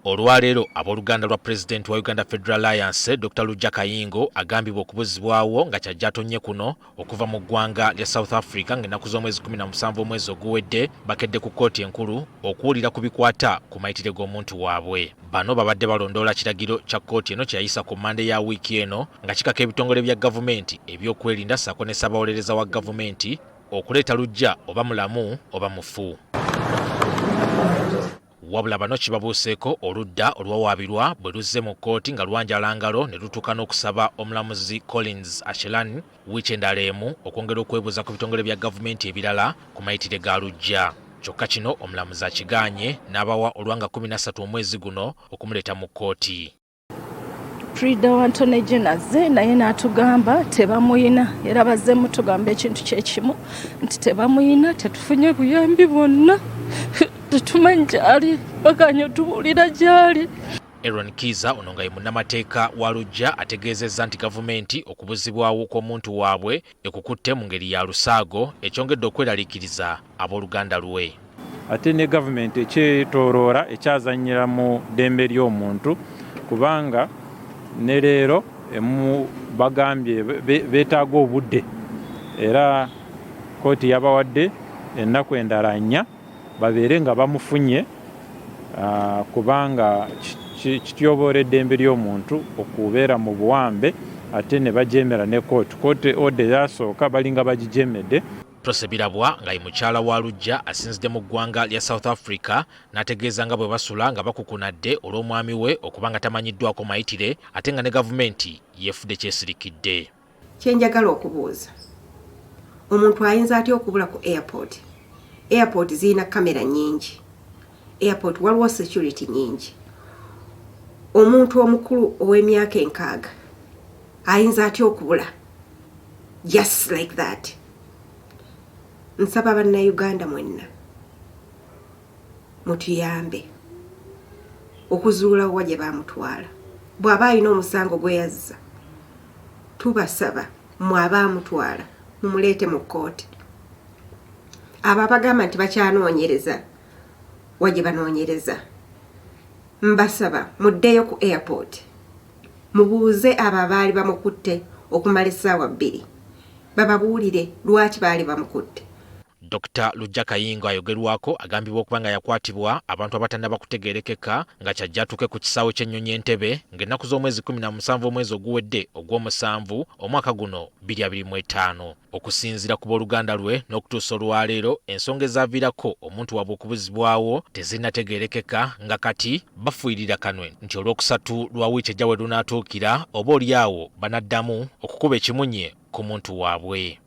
Olwaleero abooluganda lwa President wa Uganda Federal Alliance Dr. Lujja Kayingo agambibwa okubuzibwawo nga kyajjatonye kuno okuva mu ggwanga lya South Africa ng'ennaku z'omwezi 17 omwezi oguwedde bakedde ku kkooti enkulu okuwulira ku bikwata ku mayitire g'omuntu waabwe. Bano babadde balondoola kiragiro kya kkooti eno kye yayisa ku Mande ya wiiki eno nga kikaka ebitongole bya gavumenti ebyokwerinda ssaako ne ssaabawolereza wa gavumenti okuleeta Lujja oba mulamu oba mufu. Wabula bano kibabuuseeko oludda olwawaabirwa bwe luzze mu kkooti nga lwanjala ngalo ne lutuuka n'okusaba omulamuzi Collins Ashelan wiiki endala emu okwongera okwebuuza ku bitongole bya gavumenti ebirala ku mayitire ga Lujja. Kyokka kino omulamuzi akigaanye n'abawa olwanga 13 omwezi guno okumuleeta mu kkooti. Frida Wantone Jenaze naye n'atugamba tebamuyina era bazze mutugamba ekintu kyekimu nti tebamuyina tetufunye buyambi bwonna tetumanyi gyali bakanya tuwulira gyali. Aaron Kiza ono nga ye munnamateeka wa Lujja ategeezezza nti gavumenti okubuzibwawo kw'omuntu waabwe ekukutte mu ngeri ya lusaago ekyongedde okweraliikiriza abooluganda lwe. Ate ne gavumenti ekyetooloola ekyazannyira mu ddembe ly'omuntu kubanga ne leero bagambye beetaaga obudde era kkooti yabawadde ennaku endala 4 babeere nga bamufunye kubanga kityoboola eddembe ly'omuntu okubeera mu buwambe ate ne bajeemera ne kkooti ode yasooka balinga bagijemedde. Prosebirabwa nga ye mukyala wa Lujja asinzidde mu ggwanga lya South Africa n'ategeeza nga bwe basula nga bakukunadde olw'omwami we okuba nga tamanyiddwako mayitire ate nga ne gavumenti yeefudde kyesirikidde. Kyenjagala okubuuza omuntu ayinza atya okubula ku airport? Airport zirina kamera nyingi, airport waliwo security nyingi. Omuntu omukulu ow'emyaka 6 ayinza atya okubula just like that? Nsaba bannayuganda mwenna mutuyambe okuzuula wa gye baamutwala. Bw'aba alina omusango gwe yazza tubasaba mwaba amutwala mumuleete mu kkooti. Abo abagamba nti bakyanoonyereza wa gye banoonyereza mbasaba muddeyo ku airport mubuuze abo abaali bamukutte okumala essaawa 2 bababuulire lwaki baali bamukutte. Dr. Lujja Kayingo ayogerwako agambibwa okuba nga yakwatibwa abantu abatannaba kutegeerekeka nga kyajjatuke ku kisaawe ky'ennyonyi Entebbe ng'ennaku z'omwezi 17 omwezi oguwedde ogw'omusanvu omwaka guno 2025. Okusinziira ku booluganda lwe n'okutuusa olwaleero ensonga ezaaviirako omuntu waabwe okubuzibwawo tezinnategeerekeka nga kati bafuuyirira kanwe nti olwokusatu lwa wiiki ejja we lunaatuukira oba oliawo banaddamu okukuba ekimunye ku muntu waabwe.